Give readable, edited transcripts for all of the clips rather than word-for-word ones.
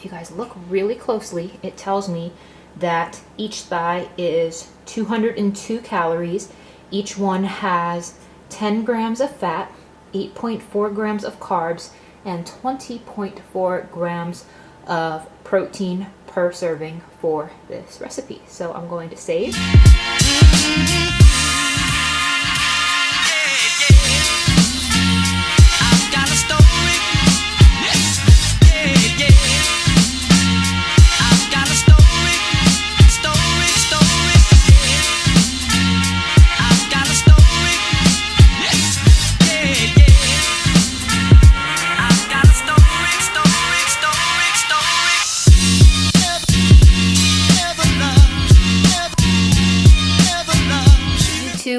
you guys look really closely, it tells me that each thigh is 202 calories. Each one has 10 grams of fat, 8.4 grams of carbs, and 20.4 grams of protein per serving for this recipe. So I'm going to save.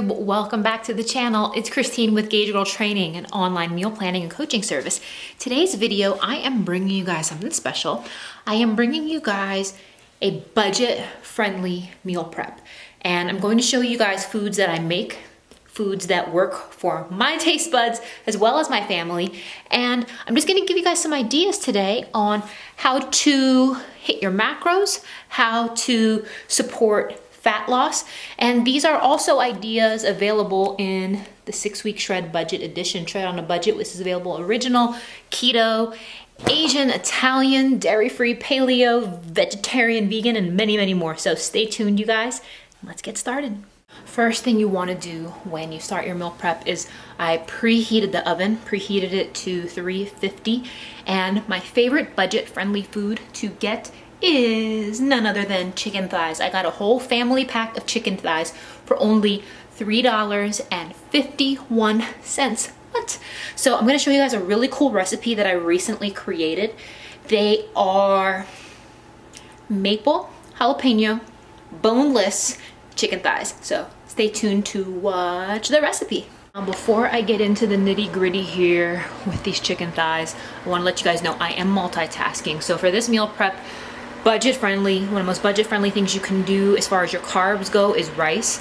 Welcome back to the channel. It's Christine with gaugegirltraining, an online meal planning and coaching service. Today's video, I am bringing you guys something special. I am bringing you guys a budget-friendly meal prep. And I'm going to show you guys foods that I make, foods that work for my taste buds as well as my family. And I'm just gonna give you guys some ideas today on how to hit your macros, how to support fat loss, and these are also ideas available in the 6-week Shred Budget Edition. Shred on a Budget, which is available original, keto, Asian, Italian, dairy-free, paleo, vegetarian, vegan, and many, many more. So stay tuned, you guys. Let's get started. First thing you want to do when you start your meal prep is I preheated the oven, preheated it to 350, and my favorite budget-friendly food to get is none other than chicken thighs. I got a whole family pack of chicken thighs for only $3.51. What? So I'm gonna show you guys a really cool recipe that I recently created. They are maple, jalapeno, boneless chicken thighs. So stay tuned to watch the recipe. Before I get into the nitty gritty here with these chicken thighs, I wanna let you guys know I am multitasking. So for this meal prep, budget-friendly, one of the most budget-friendly things you can do as far as your carbs go is rice,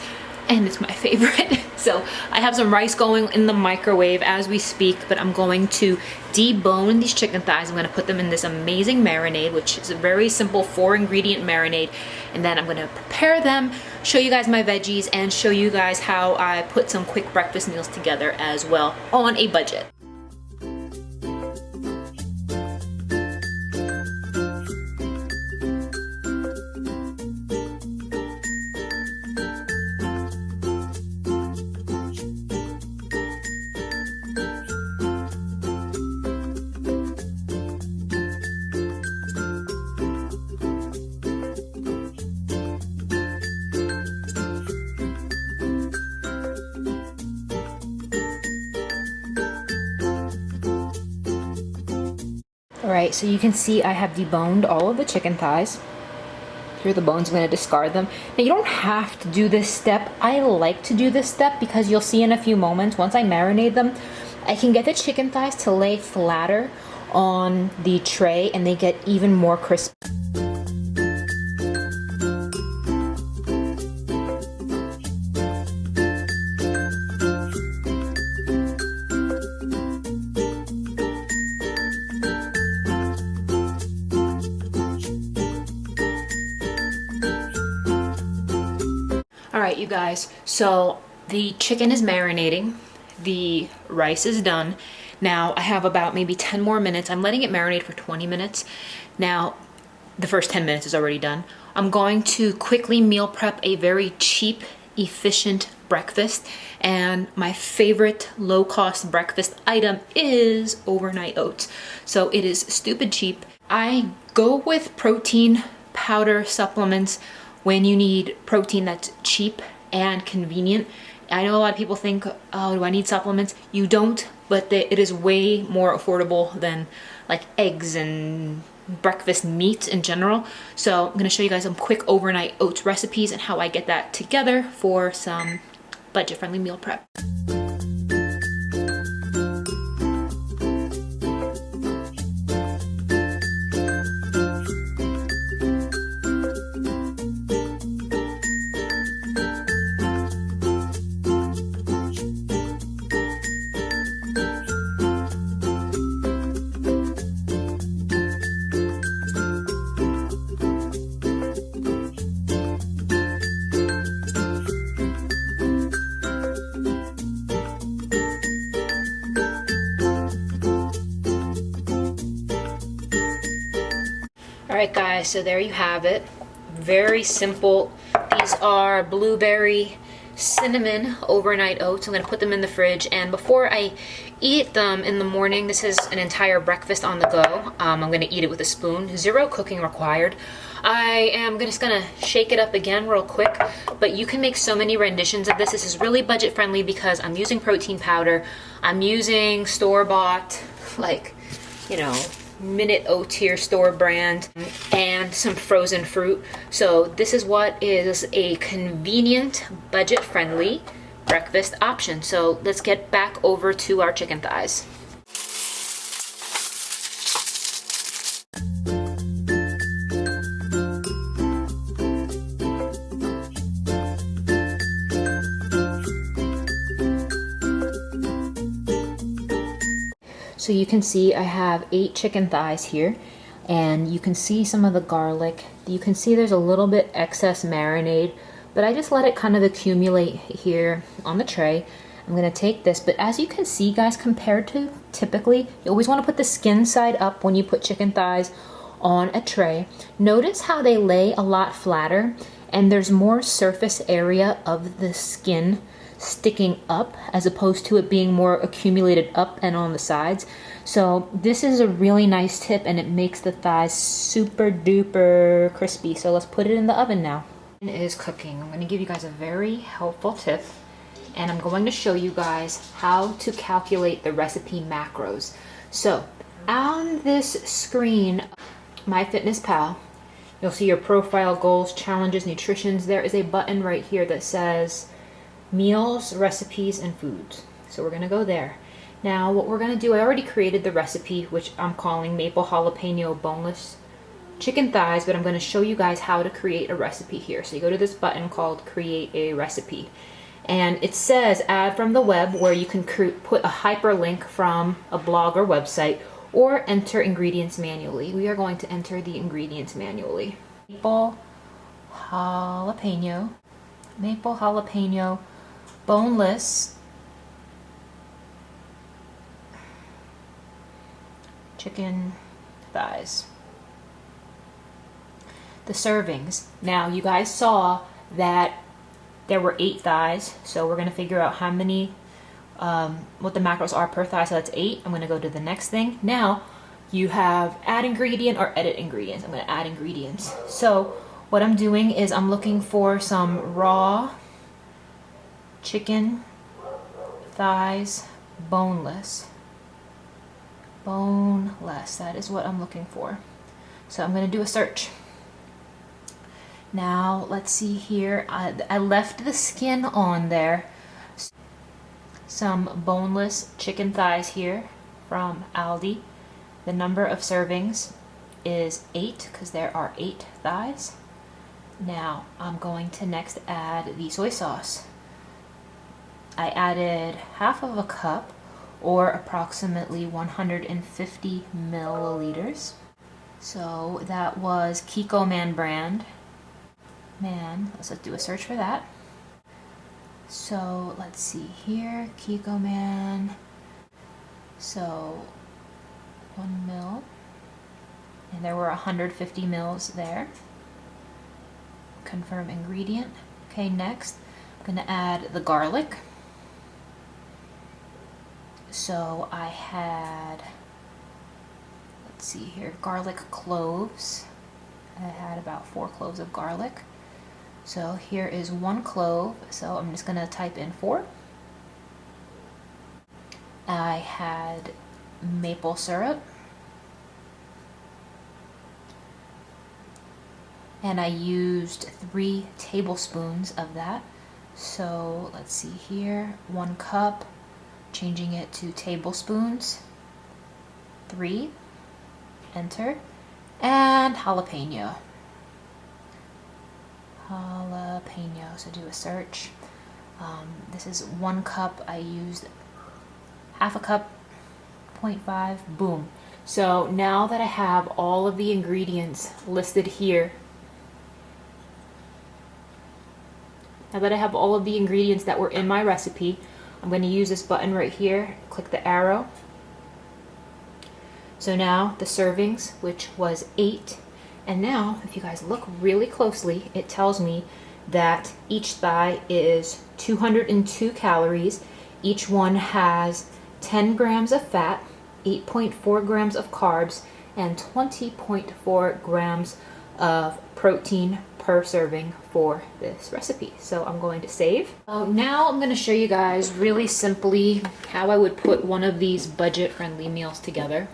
and it's my favorite. So I have some rice going in the microwave as we speak, but I'm going to debone these chicken thighs. I'm gonna put them in this amazing marinade, which is a very simple 4-ingredient marinade, and then I'm gonna prepare them, show you guys my veggies, and show you guys how I put some quick breakfast meals together as well on a budget. Alright, so you can see I have deboned all of the chicken thighs. Here are the bones, I'm going to discard them. Now you don't have to do this step. I like to do this step because you'll see in a few moments, once I marinate them, I can get the chicken thighs to lay flatter on the tray and they get even more crisp. Alright, you guys, so the chicken is marinating, the rice is done. Now I have about maybe 10 more minutes. I'm letting it marinate for 20 minutes. Now the first 10 minutes is already done. I'm going to quickly meal prep a very cheap, efficient breakfast, and my favorite low-cost breakfast item is overnight oats. So it is stupid cheap. I go with protein powder supplements when you need protein that's cheap and convenient. I know a lot of people think, oh, do I need supplements? You don't, but it is way more affordable than like eggs and breakfast meat in general. So I'm gonna show you guys some quick overnight oats recipes and how I get that together for some budget-friendly meal prep. All right, guys, so there you have it. Very simple. These are blueberry cinnamon overnight oats. I'm gonna put them in the fridge, and before I eat them in the morning, this is an entire breakfast on the go. I'm gonna eat it with a spoon, 0 cooking required. I am just gonna shake it up again real quick, but you can make so many renditions of this. This is really budget friendly because I'm using protein powder. I'm using store-bought, like, you know, Minute Oats here, store brand, and some frozen fruit. So this is what is a convenient, budget friendly breakfast option. So let's get back over to our chicken thighs. So you can see I have 8 chicken thighs here, and you can see some of the garlic. You can see there's a little bit excess marinade, but I just let it kind of accumulate here on the tray. I'm gonna take this, but as you can see, guys, compared to typically, you always wanna put the skin side up when you put chicken thighs on a tray. Notice how they lay a lot flatter, and there's more surface area of the skin sticking up as opposed to it being more accumulated up and on the sides. So this is a really nice tip, and it makes the thighs super duper crispy. So let's put it in the oven now. It is cooking. I'm going to give you guys a very helpful tip, and I'm going to show you guys how to calculate the recipe macros. So on this screen, MyFitnessPal, you'll see your profile, goals, challenges, nutritions. There is a button right here that says meals, recipes, and foods. So we're gonna go there. Now what we're gonna do, I already created the recipe, which I'm calling maple jalapeno boneless chicken thighs, but I'm gonna show you guys how to create a recipe here. So you go to this button called create a recipe, and it says add from the web, where you can put a hyperlink from a blog or website, or enter ingredients manually. We are going to enter the ingredients manually. Maple jalapeno boneless chicken thighs. The servings. Now you guys saw that there were 8 thighs, so we're going to figure out how many, what the macros are per thigh. So that's 8. I'm going to go to the next thing. Now you have add ingredient or edit ingredients. I'm going to add ingredients. So what I'm doing is I'm looking for some raw chicken thighs, boneless. That is what I'm looking for. So I'm going to do a search. Now let's see here. I left the skin on there. Some boneless chicken thighs here from Aldi. The number of servings is 8 because there are 8 thighs. Now I'm going to next add the soy sauce. I added half of a cup, or approximately 150 milliliters. So that was Kikkoman brand. Let's do a search for that. So let's see here, Kikkoman. So 1 mil, and there were 150 mils there. Confirm ingredient. Okay, next I'm gonna add the garlic. So I had, let's see here, garlic cloves. I had about 4 cloves of garlic. So here is 1 clove, so I'm just gonna type in 4. I had maple syrup. And I used 3 tablespoons of that. So let's see here, 1 cup, changing it to tablespoons, 3, enter, and jalapeno. So do a search. This is 1 cup. I used half a cup, 0.5, boom. So now that I have all of the ingredients listed here, now that I have all of the ingredients that were in my recipe, I'm going to use this button right here, click the arrow. So now the servings, which was 8, And now, if you guys look really closely, it tells me that each thigh is 202 calories. Each one has 10 grams of fat, 8.4 grams of carbs, and 20.4 grams of protein per serving for this recipe. So I'm going to save. Now I'm going to show you guys really simply how I would put one of these budget-friendly meals together.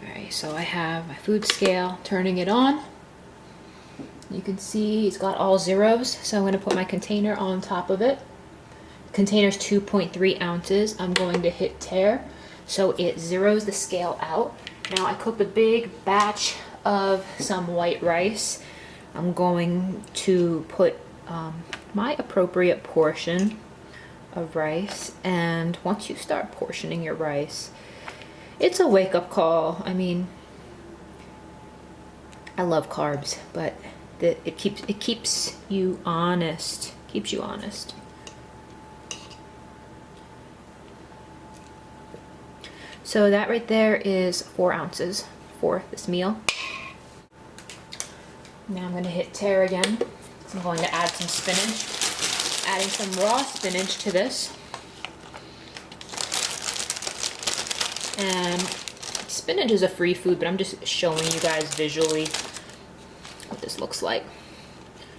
Alright, so I have my food scale, turning it on. You can see it's got all zeros, so I'm going to put my container on top of it. The container's 2.3 ounces. I'm going to hit tare, so it zeroes the scale out. Now I cooked a big batch of some white rice. I'm going to put my appropriate portion of rice, and once you start portioning your rice, it's a wake-up call. I mean, I love carbs, but it keeps you honest. Keeps you honest. So that right there is 4 ounces for this meal. Now I'm going to hit tare again. So I'm going to add some spinach. Adding some raw spinach to this. And spinach is a free food, but I'm just showing you guys visually what this looks like.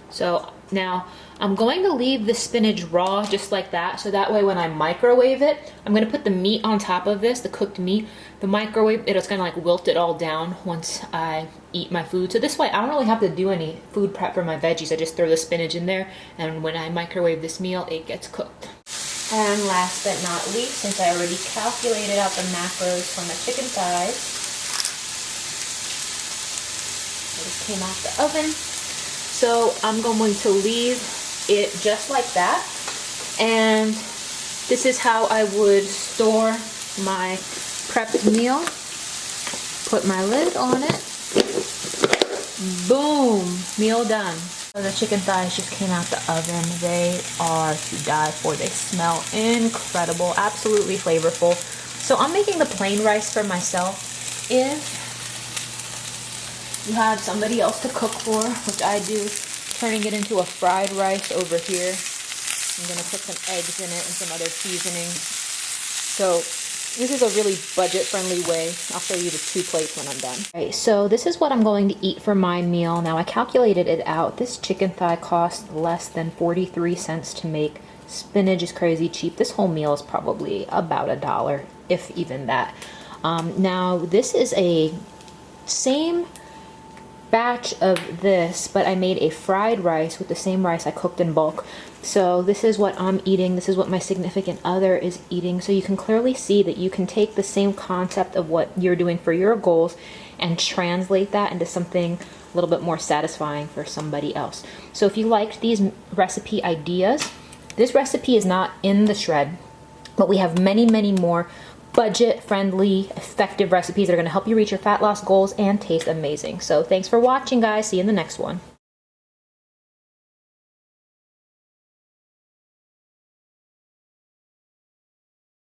So now I'm going to leave the spinach raw just like that, so that way when I microwave it, I'm going to put the meat on top of this, the cooked meat. The microwave, it's going to like wilt it all down once I eat my food. So this way I don't really have to do any food prep for my veggies. I just throw the spinach in there, and when I microwave this meal, it gets cooked. And last but not least, since I already calculated out the macros for my chicken thighs, I just came out the oven. So I'm going to leave it just like that. And this is how I would store my prepped meal. Put my lid on it. Boom, meal done. So the chicken thighs just came out the oven. They are to die for. They smell incredible, absolutely flavorful. So I'm making the plain rice for myself. If you have somebody else to cook for, which I do, turning it into a fried rice over here. I'm going to put some eggs in it and some other seasonings. So this is a really budget-friendly way. I'll show you the 2 plates when I'm done. Okay, so this is what I'm going to eat for my meal. Now I calculated it out. This chicken thigh cost less than 43 cents to make. Spinach is crazy cheap. This whole meal is probably about $1, if even that. Now this is a same batch of this, but I made a fried rice with the same rice I cooked in bulk. So this is what I'm eating. This is what my significant other is eating. So you can clearly see that you can take the same concept of what you're doing for your goals and translate that into something a little bit more satisfying for somebody else. So if you liked these recipe ideas, this recipe is not in the shred, but we have many, many more budget-friendly, effective recipes that are going to help you reach your fat loss goals and taste amazing. So thanks for watching, guys. See you in the next one.